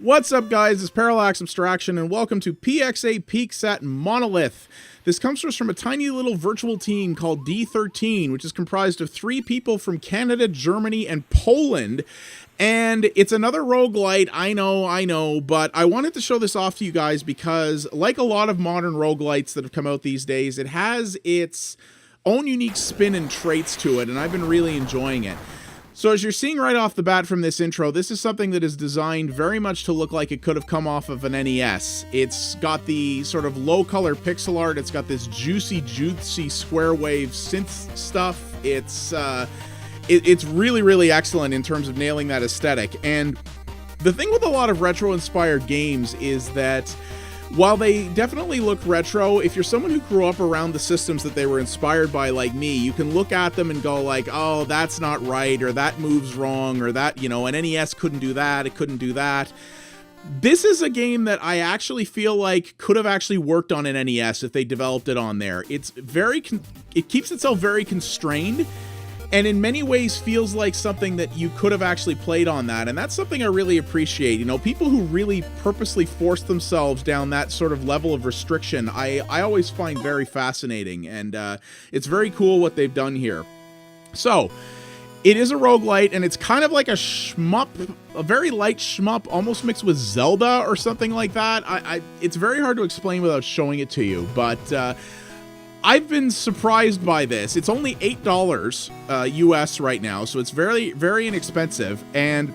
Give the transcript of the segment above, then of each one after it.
What's up, guys? It's Parallax Abstraction, and welcome to PXA Peeks at Monolith. This comes to us from a tiny little virtual team called D13, which is comprised of 3 people from Canada, Germany, and Poland. And it's another roguelite, I know, but I wanted to show this off to you guys because, like a lot of modern roguelites that have come out these days, it has its own unique spin and traits to it, and I've been really enjoying it. So as you're seeing right off the bat from this intro, this is something that is designed very much to look like it could have come off of an NES. It's got the sort of low-color pixel art, it's got this juicy square wave synth stuff. It's really excellent in terms of nailing that aesthetic. And the thing with a lot of retro-inspired games is that while they definitely look retro, if you're someone who grew up around the systems that they were inspired by like me, you can look at them and go like, oh, that's not right, or that move's wrong, or that, you know, an NES couldn't do that, it couldn't do that. This is a game that I actually feel like could have actually worked on an NES if they developed it on there. It keeps itself very constrained, and in many ways feels like something that you could have actually played on that, and that's something I really appreciate. You know, people who really purposely force themselves down that sort of level of restriction, I always find very fascinating, and it's very cool what they've done here. So, it is a roguelite, and it's kind of like a shmup, a very light shmup, almost mixed with Zelda or something like that. It's very hard to explain without showing it to you, but I've been surprised by this. It's only $8 US right now, so it's very inexpensive, and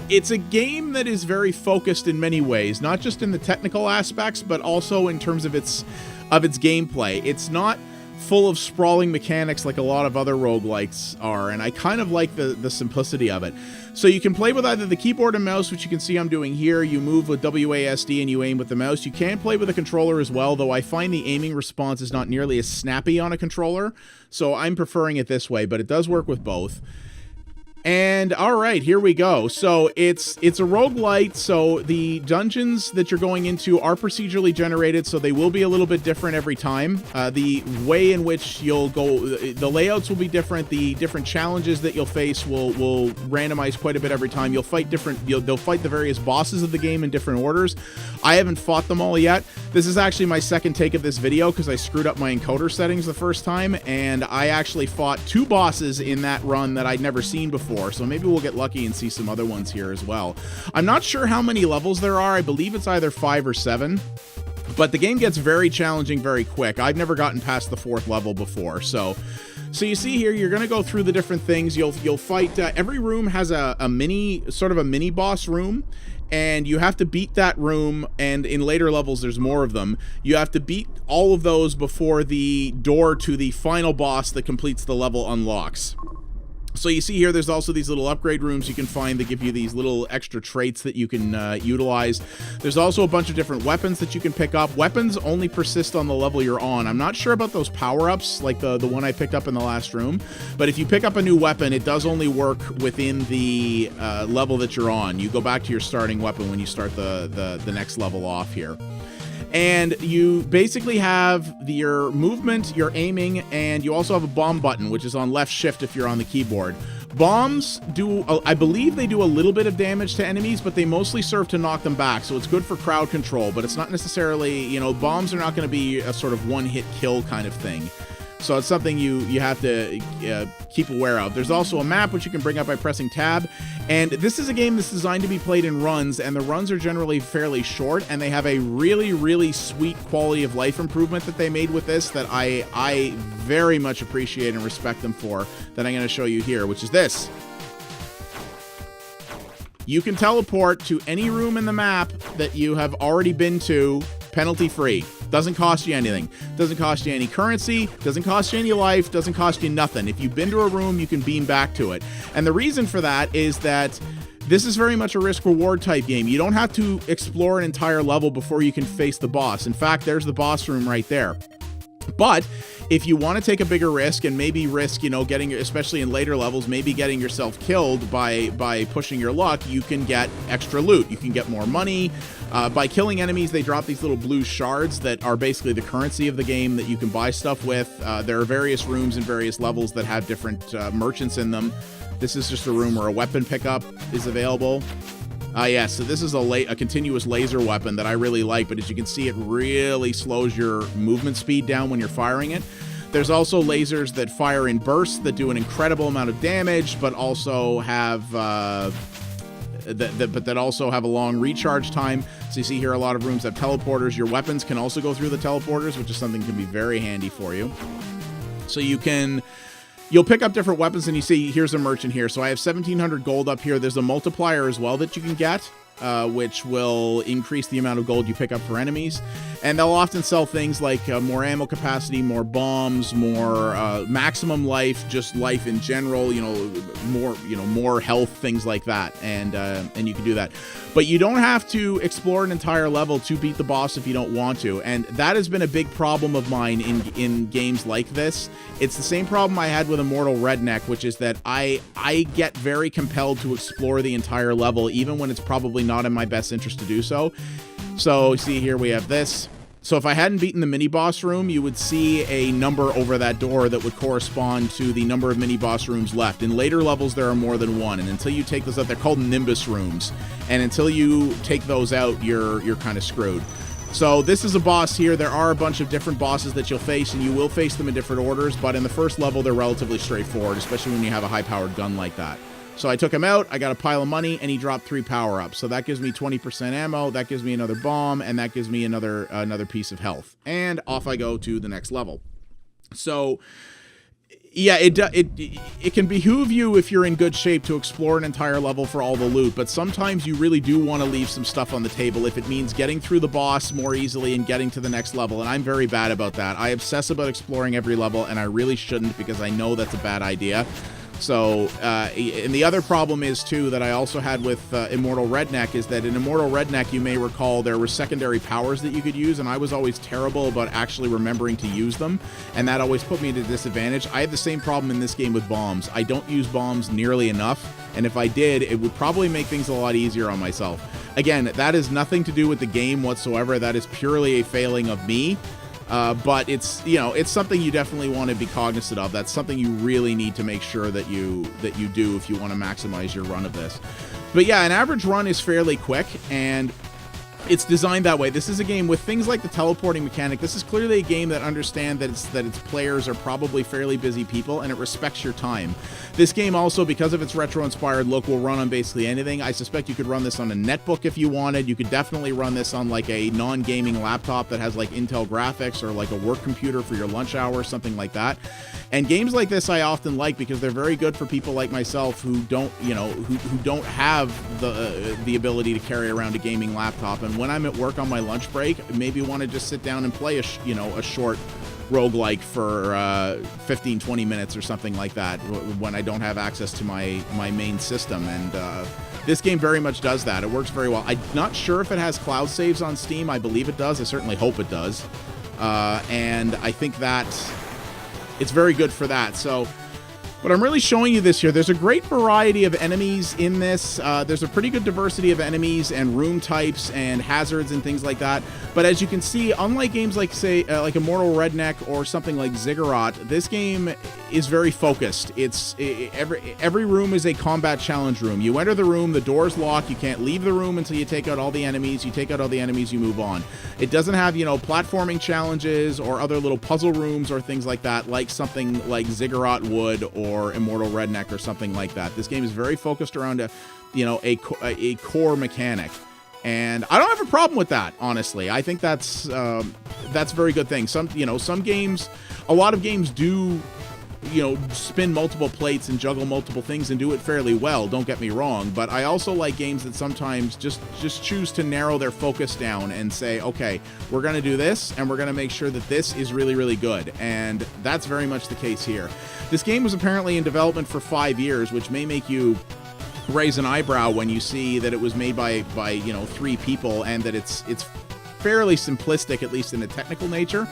it's a game that is very focused in many ways, not just in the technical aspects, but also in terms of its gameplay. It's not full of sprawling mechanics like a lot of other roguelites are, and I kind of like the simplicity of it. So you can play with either the keyboard and mouse, which you can see I'm doing here. You move with WASD and you aim with the mouse. You can play with a controller as well, though I find the aiming response is not nearly as snappy on a controller, so I'm preferring it this way, but it does work with both. And alright, here we go. So it's a roguelite, so the dungeons that you're going into are procedurally generated, so they will be a little bit different every time. The way in which you'll go, the layouts will be different, the different challenges that you'll face will randomize quite a bit every time. You'll fight they'll fight the various bosses of the game in different orders. I haven't fought them all yet. This is actually my second take of this video because I screwed up my encoder settings the first time, and I actually fought 2 bosses in that run that I'd never seen before. So maybe we'll get lucky and see some other ones here as well. I'm not sure how many levels there are. I believe it's either 5 or 7. But the game gets very challenging very quick. I've never gotten past the 4th level before. So you see here, you're going to go through the different things. You'll fight. Every room has a mini boss room, and you have to beat that room, and in later levels there's more of them. You have to beat all of those before the door to the final boss that completes the level unlocks. So you see here, there's also these little upgrade rooms you can find that give you these little extra traits that you can utilize. There's also a bunch of different weapons that you can pick up. Weapons only persist on the level you're on. I'm not sure about those power-ups, like the one I picked up in the last room, but if you pick up a new weapon, it does only work within the level that you're on. You go back to your starting weapon when you start the next level off here. And you basically have your movement, your aiming, and you also have a bomb button, which is on left shift if you're on the keyboard. Bombs do, I believe they do a little bit of damage to enemies, but they mostly serve to knock them back, so it's good for crowd control, but it's not necessarily, you know, bombs are not going to be a sort of one-hit kill kind of thing. So it's something you have to keep aware of. There's also a map which you can bring up by pressing tab, and this is a game that's designed to be played in runs, and the runs are generally fairly short, and they have a really sweet quality of life improvement that they made with this that I very much appreciate and respect them for, that I'm going to show you here, which is this. You can teleport to any room in the map that you have already been to penalty-free. Doesn't cost you anything. Doesn't cost you any currency, doesn't cost you any life, doesn't cost you nothing. If you've been to a room, you can beam back to it. And the reason for that is that this is very much a risk-reward type game. You don't have to explore an entire level before you can face the boss. In fact, there's the boss room right there. But if you want to take a bigger risk and maybe risk, you know, getting, especially in later levels, maybe getting yourself killed by pushing your luck, you can get extra loot. You can get more money. By killing enemies, they drop these little blue shards that are basically the currency of the game that you can buy stuff with. There are various rooms and various levels that have different merchants in them. This is just a room where a weapon pickup is available. Yeah, so this is a continuous laser weapon that I really like, but as you can see, it really slows your movement speed down when you're firing it. There's also lasers that fire in bursts that do an incredible amount of damage, but also have that also have a long recharge time. So you see here a lot of rooms have teleporters. Your weapons can also go through the teleporters, which is something that can be very handy for you. So you'll pick up different weapons, and you see here's a merchant here. So I have 1,700 gold up here. There's a multiplier as well that you can get, which will increase the amount of gold you pick up for enemies. And they'll often sell things like more ammo capacity, more bombs, more maximum life, just life in general, more health, things like that. And you can do that. But you don't have to explore an entire level to beat the boss if you don't want to. And that has been a big problem of mine in games like this. It's the same problem I had with Immortal Redneck, which is that I get very compelled to explore the entire level, even when it's probably not in my best interest to do so. So see here we have this. So if I hadn't beaten the mini-boss room, you would see a number over that door that would correspond to the number of mini-boss rooms left. In later levels, there are more than one, and until you take those out, they're called Nimbus rooms. And until you take those out, you're kind of screwed. So this is a boss here. There are a bunch of different bosses that you'll face, and you will face them in different orders, but in the first level, they're relatively straightforward, especially when you have a high-powered gun like that. So I took him out, I got a pile of money, and he dropped 3 power-ups. So that gives me 20% ammo, that gives me another bomb, and that gives me another piece of health. And off I go to the next level. So yeah, it can behoove you if you're in good shape to explore an entire level for all the loot, but sometimes you really do want to leave some stuff on the table if it means getting through the boss more easily and getting to the next level, and I'm very bad about that. I obsess about exploring every level, and I really shouldn't because I know that's a bad idea. So, and the other problem is, too, that I also had with Immortal Redneck is that in Immortal Redneck, you may recall there were secondary powers that you could use, and I was always terrible about actually remembering to use them, and that always put me at a disadvantage. I had the same problem in this game with bombs. I don't use bombs nearly enough, and if I did, it would probably make things a lot easier on myself. Again, that has nothing to do with the game whatsoever. That is purely a failing of me. But it's something you definitely want to be cognizant of. That's something you really need to make sure that you do if you want to maximize your run of this. But yeah, an average run is fairly quick, and it's designed that way. This is a game with things like the teleporting mechanic. This is clearly a game that understands that its players are probably fairly busy people, and it respects your time. This game also, because of its retro-inspired look, will run on basically anything. I suspect you could run this on a netbook if you wanted. You could definitely run this on like a non-gaming laptop that has like Intel graphics, or like a work computer for your lunch hour, something like that. And games like this I often like because they're very good for people like myself who don't, who don't have the ability to carry around a gaming laptop. And when I'm at work on my lunch break, maybe want to just sit down and play a short roguelike for 15-20 minutes or something like that when I don't have access to my main system. And this game very much does that. It works very well. I'm not sure if it has cloud saves on Steam. I believe it does. I certainly hope it does. And I think that it's very good for that. So, but I'm really showing you this here. There's a great variety of enemies in this. There's a pretty good diversity of enemies and room types and hazards and things like that. But as you can see, unlike games like, say, like Immortal Redneck or something like Ziggurat, this game is very focused. Every room is a combat challenge room. You enter the room, the door's locked. You can't leave the room until you take out all the enemies. You take out all the enemies, you move on. It doesn't have, platforming challenges or other little puzzle rooms or things like that, like something like Ziggurat would or Immortal Redneck or something like that. This game is very focused around a core mechanic. And I don't have a problem with that, honestly. I think that's a very good thing. Some games, a lot of games do, spin multiple plates and juggle multiple things and do it fairly well, don't get me wrong. But I also like games that sometimes just choose to narrow their focus down and say, okay, we're going to do this, and we're going to make sure that this is really, really good. And that's very much the case here. This game was apparently in development for 5 years, which may make you raise an eyebrow when you see that it was made by 3 people, and that it's fairly simplistic, at least in a technical nature.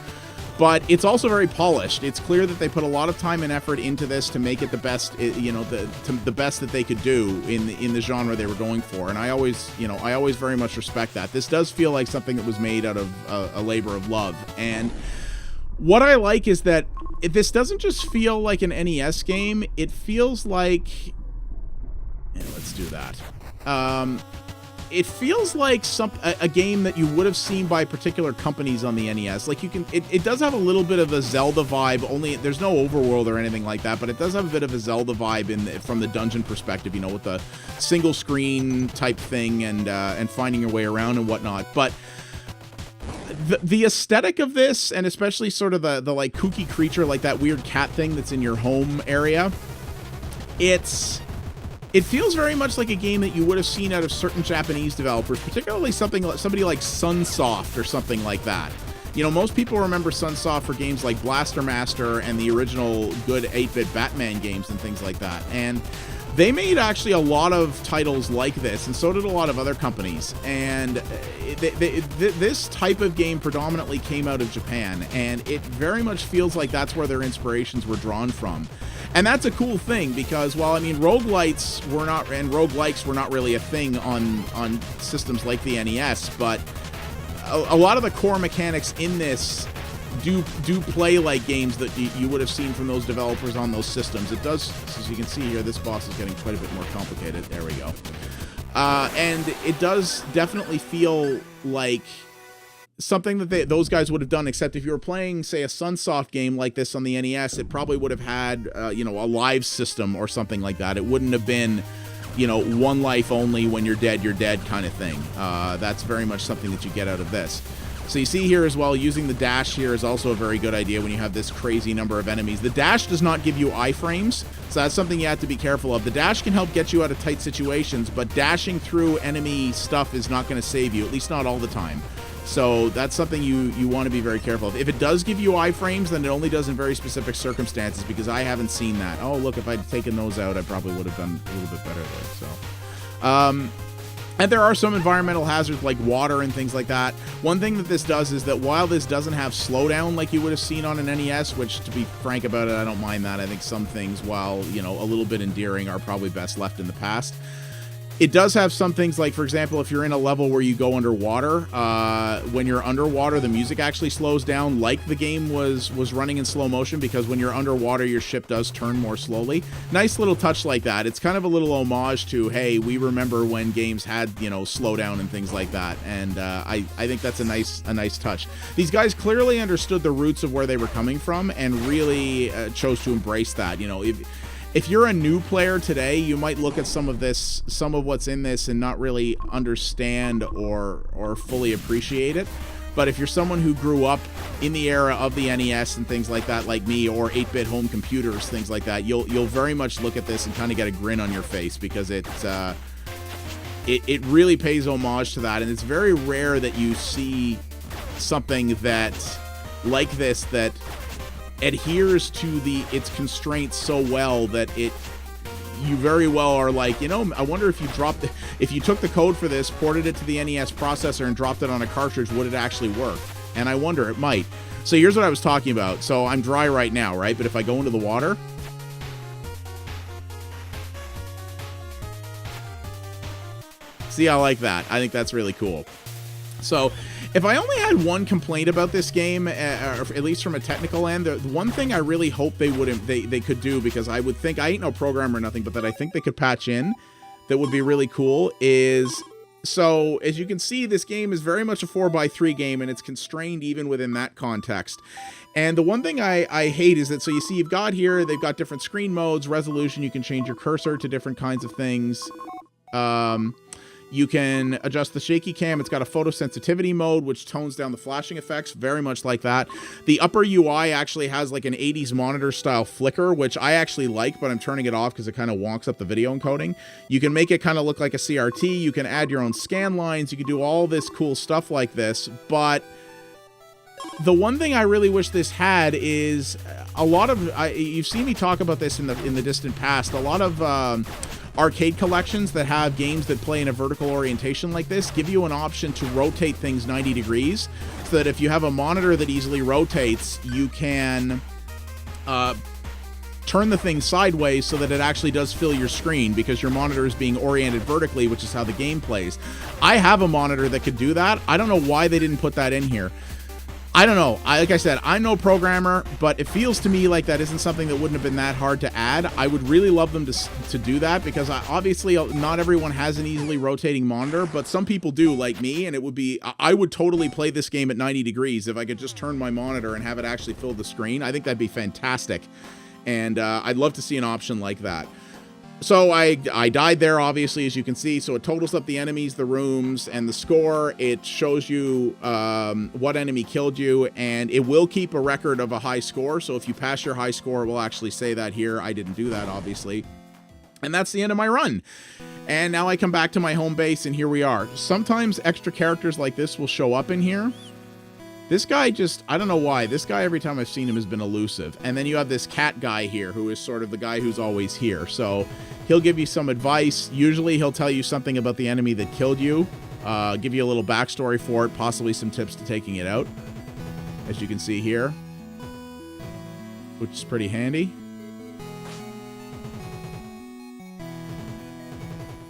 But it's also very polished. It's clear that they put a lot of time and effort into this to make it the best, the best that they could do in the genre they were going for. And I always very much respect that. This does feel like something that was made out of a labor of love. And what I like is that this doesn't just feel like an NES game. It feels like, let's do that. it feels like a game that you would have seen by particular companies on the NES. Like it does have a little bit of a Zelda vibe, only there's no overworld or anything like that, but it does have a bit of a Zelda vibe from the dungeon perspective, you know, with the single screen type thing and finding your way around and whatnot. But the aesthetic of this, and especially sort of the like kooky creature, like that weird cat thing that's in your home area, it feels very much like a game that you would have seen out of certain Japanese developers, particularly somebody like Sunsoft or something like that. You know, most people remember Sunsoft for games like Blaster Master and the original good 8-bit Batman games and things like that. And they made actually a lot of titles like this, and so did a lot of other companies. And this type of game predominantly came out of Japan, and it very much feels like that's where their inspirations were drawn from. And that's a cool thing, because while, I mean, roguelites were not, and roguelikes were not really a thing on systems like the NES, but a lot of the core mechanics in this do play like games that you would have seen from those developers on those systems. It does, as you can see here, this boss is getting quite a bit more complicated. There we go. And it does definitely feel like something that those guys would have done, except if you were playing, say, a Sunsoft game like this on the NES, it probably would have had, you know, a live system or something like that. It wouldn't have been, you know, one life only, when you're dead kind of thing. That's very much something that you get out of this. So you see here as well, using the dash here is also a very good idea when you have this crazy number of enemies. The dash does not give you iframes, so that's something you have to be careful of. The dash can help get you out of tight situations, but dashing through enemy stuff is not going to save you, at least not all the time. So that's something you want to be very careful of. If it does give you iframes, then it only does in very specific circumstances, because I haven't seen that. Oh, look, if I'd taken those out, I probably would have done a little bit better there. So, and there are some environmental hazards like water and things like that. One thing that this does is that while this doesn't have slowdown like you would have seen on an NES, which, to be frank about it, I don't mind that. I think some things, while, you know, a little bit endearing, are probably best left in the past. It does have some things like, for example, if you're in a level where you go underwater, when you're underwater, the music actually slows down like the game was running in slow motion, because when you're underwater, your ship does turn more slowly. Nice little touch like that. It's kind of a little homage to, hey, we remember when games had, you know, slowdown and things like that. And I think that's a nice touch. These guys clearly understood the roots of where they were coming from and really chose to embrace that. You know, if you're a new player today, you might look at some of what's in this and not really understand or fully appreciate it. But if you're someone who grew up in the era of the NES and things like that, like me, or 8-bit home computers, things like that, you'll very much look at this and kind of get a grin on your face, because it really pays homage to that. And it's very rare that you see something that like this that adheres to its constraints so well that you very well are like, you know, I wonder if you took the code for this, ported it to the NES processor, and dropped it on a cartridge, would it actually work? And I wonder, it might. So here's what I was talking about. So I'm dry right now, right? But if I go into the water, see, I like that. I think that's really cool. So if I only had one complaint about this game, or at least from a technical end, the one thing I really hope they could do, because I would think, I ain't no programmer or nothing, but that I think they could patch in, that would be really cool, is, so as you can see, this game is very much a 4x3 game, and it's constrained even within that context. And the one thing I hate is that, so you see, you've got here, they've got different screen modes, resolution, you can change your cursor to different kinds of things. You can adjust the shaky cam. It's got a photosensitivity mode, which tones down the flashing effects, very much like that. The upper UI actually has like an 80s monitor style flicker, which I actually like, but I'm turning it off because it kind of wonks up the video encoding. You can make it kind of look like a CRT. You can add your own scan lines. You can do all this cool stuff like this, but the one thing I really wish this had is a lot of, you've seen me talk about this in the distant past, a lot of arcade collections that have games that play in a vertical orientation like this give you an option to rotate things 90 degrees, so that if you have a monitor that easily rotates, you can turn the thing sideways so that it actually does fill your screen, because your monitor is being oriented vertically, which is how the game plays. I have a monitor that could do that. I don't know why they didn't put that in here. I don't know. Like I said, I'm no programmer, but it feels to me like that isn't something that wouldn't have been that hard to add. I would really love them to do that, because obviously not everyone has an easily rotating monitor, but some people do, like me, and I would totally play this game at 90 degrees if I could just turn my monitor and have it actually fill the screen. I think that'd be fantastic, and I'd love to see an option like that. So I died there, obviously, as you can see. So it totals up the enemies, the rooms, and the score. It shows you what enemy killed you, and it will keep a record of a high score. So if you pass your high score, it will actually say that here. I didn't do that, obviously. And that's the end of my run. And now I come back to my home base, and here we are. Sometimes extra characters like this will show up in here. This guy I don't know why. This guy, every time I've seen him, has been elusive. And then you have this cat guy here, who is sort of the guy who's always here. So he'll give you some advice. Usually he'll tell you something about the enemy that killed you, give you a little backstory for it, possibly some tips to taking it out, as you can see here, which is pretty handy.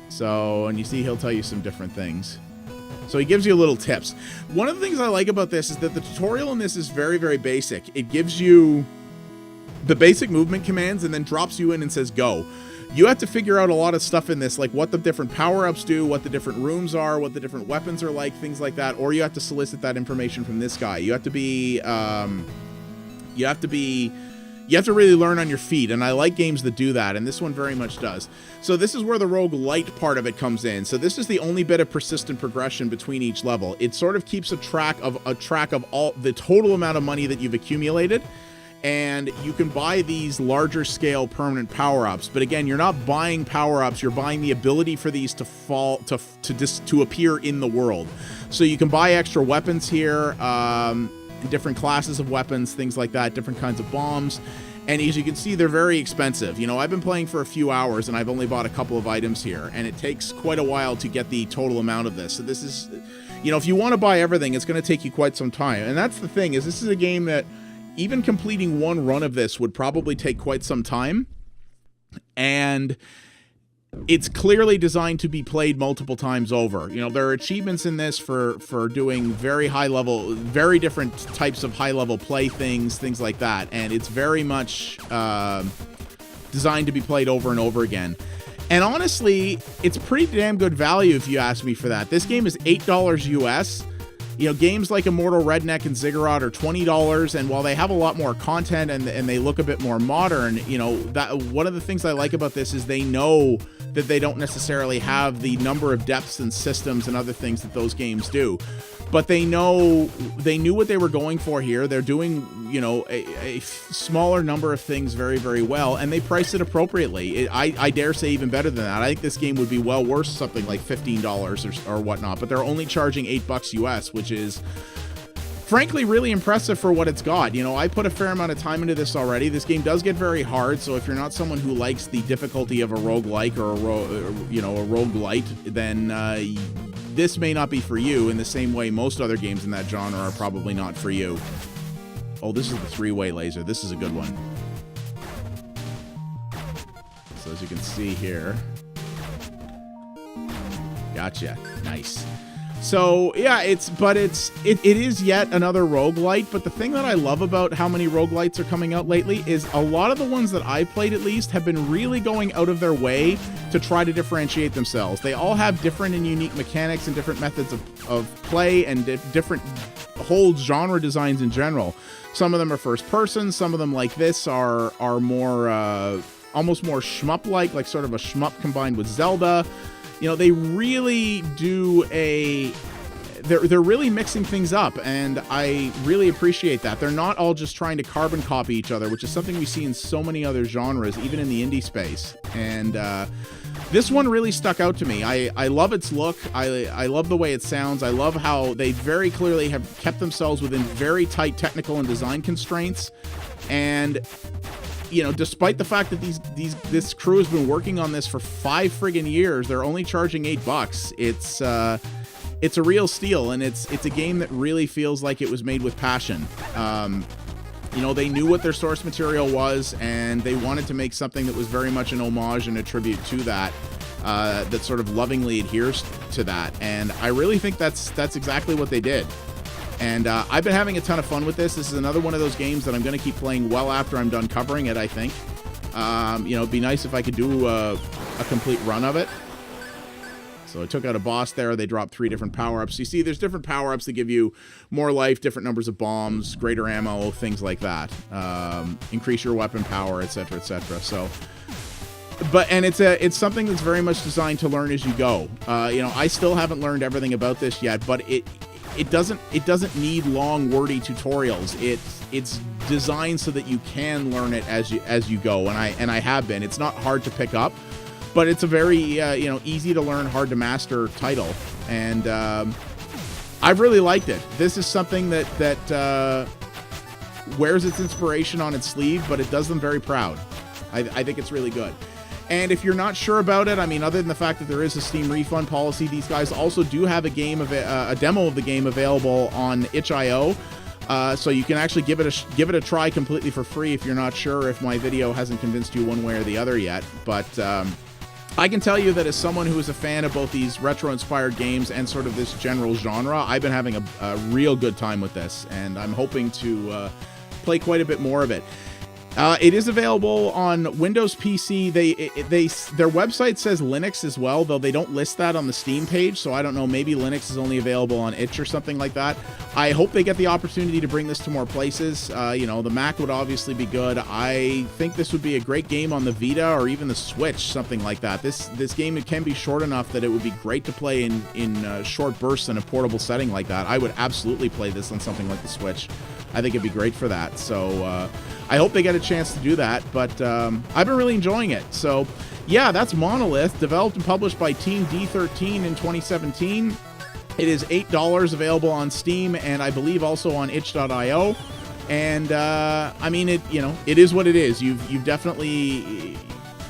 So, and you see he'll tell you some different things. So he gives you little tips. One of the things I like about this is that the tutorial in this is very, very basic. It gives you the basic movement commands and then drops you in and says go. You have to figure out a lot of stuff in this, like what the different power-ups do, what the different rooms are, what the different weapons are like, things like that, or you have to solicit that information from this guy. You have to really learn on your feet, and I like games that do that, and this one very much does. So this is where the roguelite part of it comes in. So this is the only bit of persistent progression between each level. It sort of keeps a track of all the total amount of money that you've accumulated, and you can buy these larger scale permanent power-ups. But again, you're not buying power-ups, you're buying the ability for these to appear in the world. So you can buy extra weapons here, different classes of weapons, things like that, different kinds of bombs. And as you can see, they're very expensive. You know, I've been playing for a few hours and I've only bought a couple of items here, and it takes quite a while to get the total amount of this. So this is, you know, if you want to buy everything, it's going to take you quite some time. And that's the thing, is this is a game that even completing one run of this would probably take quite some time. And it's clearly designed to be played multiple times over. You know, there are achievements in this for doing very high level, very different types of high level play things like that. And it's very much designed to be played over and over again. And honestly, it's pretty damn good value if you ask me for that. This game is $8 US. You know, games like Immortal Redneck and Ziggurat are $20, and while they have a lot more content and they look a bit more modern, you know, that one of the things I like about this is they know that they don't necessarily have the number of depths and systems and other things that those games do. But they knew what they were going for here. They're doing, you know, a smaller number of things very, very well, and they priced it appropriately. I dare say even better than that. I think this game would be well worth something like $15 or whatnot, but they're only charging $8 US, which is frankly really impressive for what it's got. You know, I put a fair amount of time into this already. This game does get very hard, so if you're not someone who likes the difficulty of a roguelike or a roguelite, then this may not be for you, in the same way most other games in that genre are probably not for you. Oh, this is the three-way laser. This is a good one. So as you can see here. Gotcha. Nice. So yeah, it is yet another roguelite, but the thing that I love about how many roguelites are coming out lately is a lot of the ones that I've played, at least, have been really going out of their way to try to differentiate themselves. They all have different and unique mechanics and different methods of play and different whole genre designs in general. Some of them are first person, some of them like this are more almost more shmup-like sort of a shmup combined with Zelda. You know, they really do they're really mixing things up, and I really appreciate that. They're not all just trying to carbon copy each other, which is something we see in so many other genres, even in the indie space. And this one really stuck out to me. I love its look. I love the way it sounds. I love how they very clearly have kept themselves within very tight technical and design constraints. And you know, despite the fact that this crew has been working on this for 5 friggin' years, they're only charging $8. It's a real steal, and it's a game that really feels like it was made with passion. You know, they knew what their source material was, and they wanted to make something that was very much an homage and a tribute to that, that sort of lovingly adheres to that. And I really think that's exactly what they did. And I've been having a ton of fun with this. This is another one of those games that I'm going to keep playing well after I'm done covering it, I think. You know, it'd be nice if I could do a complete run of it. So I took out a boss there. They dropped 3 different power-ups. You see, there's different power-ups that give you more life, different numbers of bombs, greater ammo, things like that. Increase your weapon power, etc., etc. So, and it's something that's very much designed to learn as you go. You know, I still haven't learned everything about this yet, but it doesn't need long, wordy tutorials. It's designed so that you can learn it as you go, and I have been. It's not hard to pick up. But it's a very, you know, easy to learn, hard to master title, and I've really liked it. This is something that wears its inspiration on its sleeve, but it does them very proud. I think it's really good. And if you're not sure about it, I mean, other than the fact that there is a Steam refund policy, these guys also do have a demo of the game available on itch.io. So you can actually give it a try completely for free if you're not sure, if my video hasn't convinced you one way or the other yet. But I can tell you that as someone who is a fan of both these retro-inspired games and sort of this general genre, I've been having a real good time with this, and I'm hoping to play quite a bit more of it. It is available on Windows PC. Their website says Linux as well, though they don't list that on the Steam page, so I don't know, maybe Linux is only available on itch or something like that. I hope they get the opportunity to bring this to more places. You know, the Mac would obviously be good. I think this would be a great game on the Vita or even the Switch, something like that. This game, it can be short enough that it would be great to play in short bursts in a portable setting like that. I would absolutely play this on something like the Switch. I think it'd be great for that. So I hope they get a chance to do that, but I've been really enjoying it. So yeah, that's Monolith, developed and published by Team D13 in 2017. It is $8 available on Steam, and I believe also on itch.io. And I mean, it is what it is. You've definitely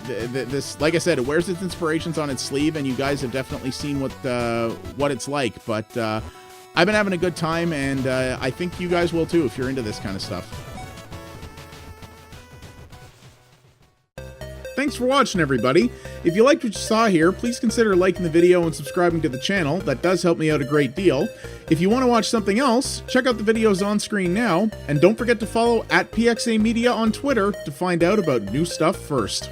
this, like I said, it wears its inspirations on its sleeve, and you guys have definitely seen what it's like. But I've been having a good time, and I think you guys will too if you're into this kind of stuff. Thanks for watching, everybody. If you liked what you saw here, please consider liking the video and subscribing to the channel. That does help me out a great deal. If you want to watch something else, check out the videos on screen now, and don't forget to follow @PXA Media on Twitter to find out about new stuff first.